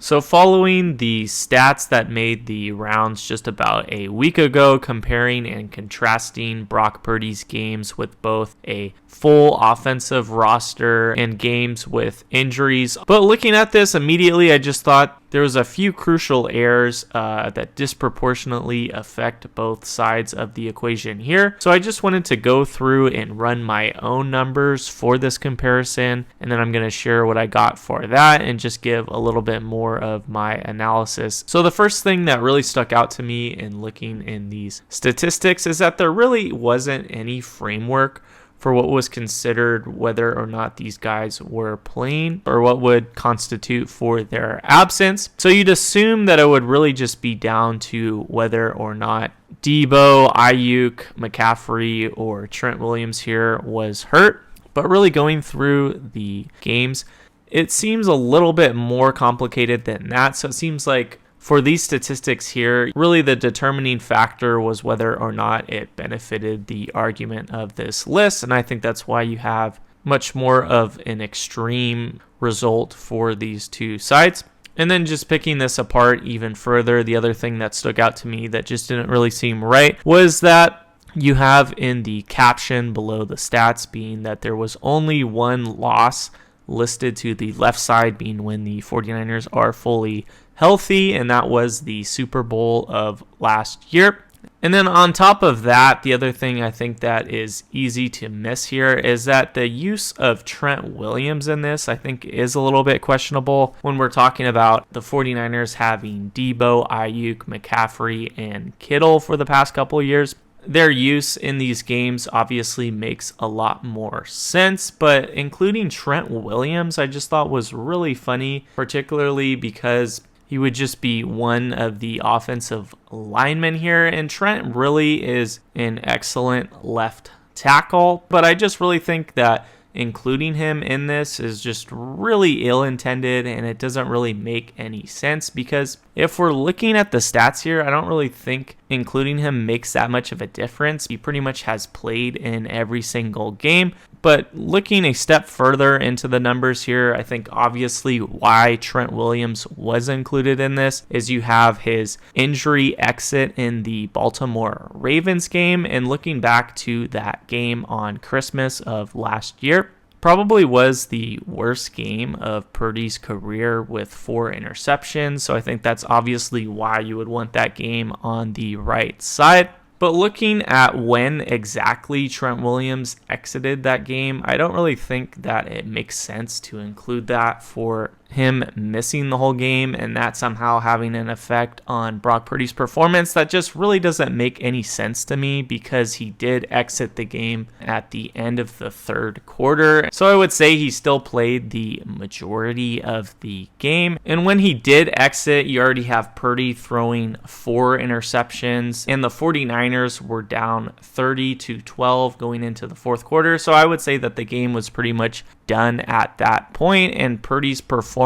So following the stats that made the rounds just about a week ago, comparing and contrasting Brock Purdy's games with both a full offensive roster and games with injuries. But looking at this immediately, I just thought there was a few crucial errors that disproportionately affect both sides of the equation here. So I just wanted to go through and run my own numbers for this comparison, and then I'm going to share what I got for that and just give a little bit more of my analysis. So the first thing that really stuck out to me in looking in these statistics is that there really wasn't any framework for what was considered whether or not these guys were playing or what would constitute for their absence. So you'd assume that it would really just be down to whether or not Debo, Aiyuk, McCaffrey, or Trent Williams here was hurt. But really going through the games, it seems a little bit more complicated than that. So it seems like for these statistics here, really the determining factor was whether or not it benefited the argument of this list. And I think that's why you have much more of an extreme result for these two sides. And then just picking this apart even further, the other thing that stuck out to me that just didn't really seem right was that you have in the caption below the stats being that there was only one loss listed to the left side, being when the 49ers are fully healthy, and that was the Super Bowl of last year. And then on top of that, the other thing I think that is easy to miss here is that the use of Trent Williams in this, I think, is a little bit questionable when we're talking about the 49ers having Debo, Aiyuk, McCaffrey, and Kittle for the past couple of years. Their use in these games obviously makes a lot more sense, but including Trent Williams, I just thought was really funny, particularly because he would just be one of the offensive linemen here, and Trent really is an excellent left tackle, but I just really think that including him in this is just really ill-intended, and it doesn't really make any sense because if we're looking at the stats here, I don't really think including him makes that much of a difference. He pretty much has played in every single game. But looking a step further into the numbers here, I think obviously why Trent Williams was included in this is you have his injury exit in the Baltimore Ravens game. And looking back to that game on Christmas of last year, probably was the worst game of Purdy's career with 4 interceptions. So I think that's obviously why you would want that game on the right side. But looking at when exactly Trent Williams exited that game, I don't really think that it makes sense to include that for him missing the whole game and that somehow having an effect on Brock Purdy's performance. That just really doesn't make any sense to me because he did exit the game at the end of the third quarter. So I would say he still played the majority of the game. And when he did exit, you already have Purdy throwing 4 interceptions, and the 49ers were down 30-12 going into the fourth quarter. So I would say that the game was pretty much done at that point, and Purdy's performance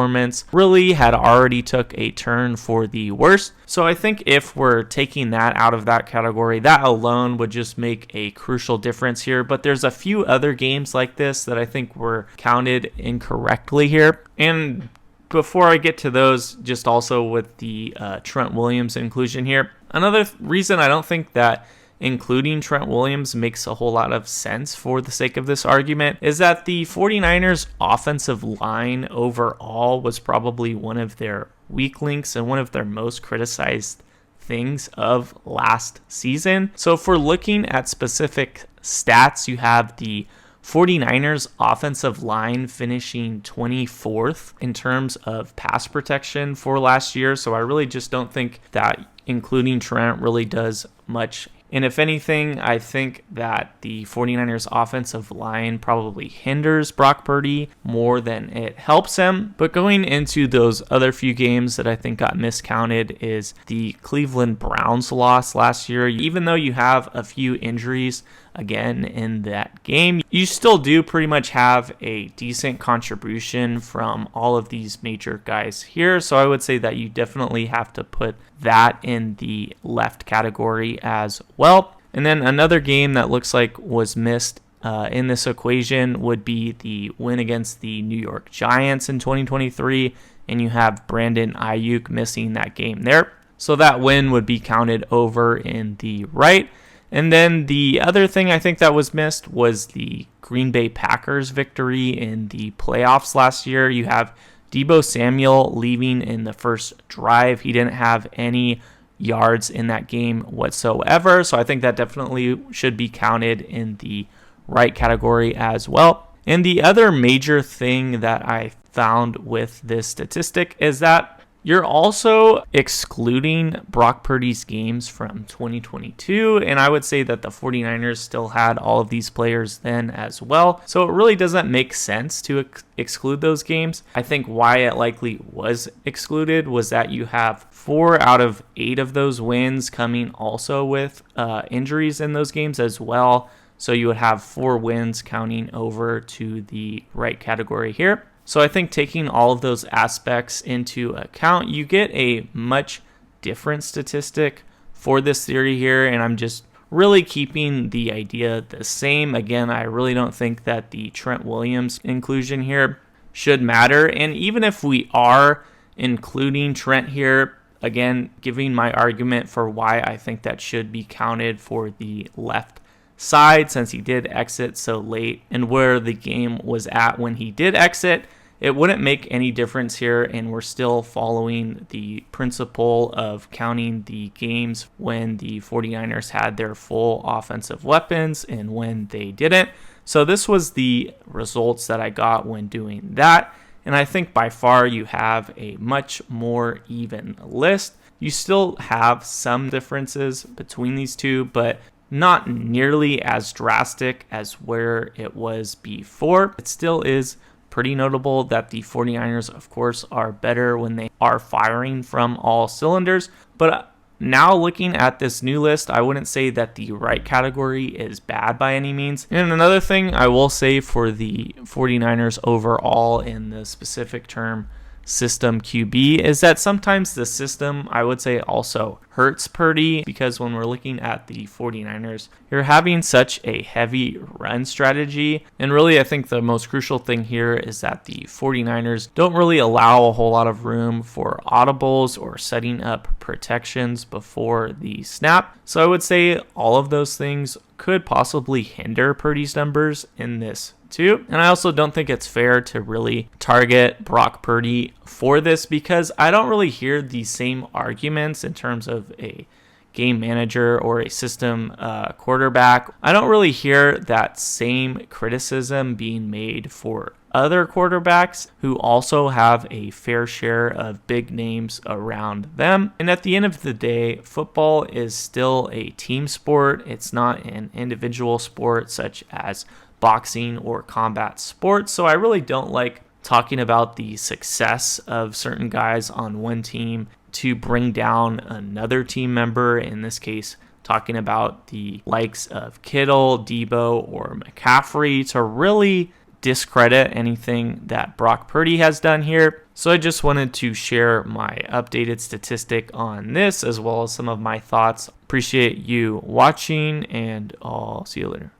really had already took a turn for the worse. So I think if we're taking that out of that category, that alone would just make a crucial difference here. But there's a few other games like this that I think were counted incorrectly here. And before I get to those, just also with the Trent Williams inclusion here, another reason I don't think that including Trent Williams makes a whole lot of sense for the sake of this argument is that the 49ers offensive line overall was probably one of their weak links and one of their most criticized things of last season. So if we're looking at specific stats, you have the 49ers offensive line finishing 24th in terms of pass protection for last year. So I really just don't think that including Trent really does much. And if anything, I think that the 49ers offensive line probably hinders Brock Purdy more than it helps him. But going into those other few games that I think got miscounted is the Cleveland Browns loss last year. Even though you have a few injuries again in that game, you still do pretty much have a decent contribution from all of these major guys here. So I would say that you definitely have to put that in the left category as well. And then another game that looks like was missed in this equation would be the win against the New York Giants in 2023. and you have Brandon Aiyuk missing that game there. So that win would be counted over in the right. And then the other thing I think that was missed was the Green Bay Packers victory in the playoffs last year. You have Deebo Samuel leaving in the first drive. He didn't have any yards in that game whatsoever. So I think that definitely should be counted in the right category as well. And the other major thing that I found with this statistic is that you're also excluding Brock Purdy's games from 2022, and I would say that the 49ers still had all of these players then as well. So it really doesn't make sense to exclude those games. I think why it likely was excluded was that you have 4 out of 8 of those wins coming also with injuries in those games as well. So you would have 4 wins counting over to the right category here. So I think taking all of those aspects into account, you get a much different statistic for this theory here. And I'm just really keeping the idea the same. Again, I really don't think that the Trent Williams inclusion here should matter. And even if we are including Trent here, again, giving my argument for why I think that should be counted for the left side since he did exit so late and where the game was at when he did exit, it wouldn't make any difference here, and we're still following the principle of counting the games when the 49ers had their full offensive weapons and when they didn't. So this was the results that I got when doing that, and I think by far you have a much more even list. You still have some differences between these two, but not nearly as drastic as where it was before. It still is pretty notable that the 49ers, of course, are better when they are firing from all cylinders. But now looking at this new list, I wouldn't say that the right category is bad by any means. And another thing I will say for the 49ers overall in the specific term system QB is that sometimes the system, I would say, also hurts Purdy, because when we're looking at the 49ers, you're having such a heavy run strategy. And really, I think the most crucial thing here is that the 49ers don't really allow a whole lot of room for audibles or setting up protections before the snap. So I would say all of those things could possibly hinder Purdy's numbers in this too. And I also don't think it's fair to really target Brock Purdy for this, because I don't really hear the same arguments in terms of a game manager or a system quarterback. I don't really hear that same criticism being made for other quarterbacks who also have a fair share of big names around them. And at the end of the day, football is still a team sport. It's not an individual sport such as boxing or combat sports. So I really don't like talking about the success of certain guys on one team to bring down another team member, in this case talking about the likes of Kittle, Debo, or McCaffrey, to really discredit anything that Brock Purdy has done here. So I just wanted to share my updated statistic on this as well as some of my thoughts. Appreciate you watching, and I'll see you later.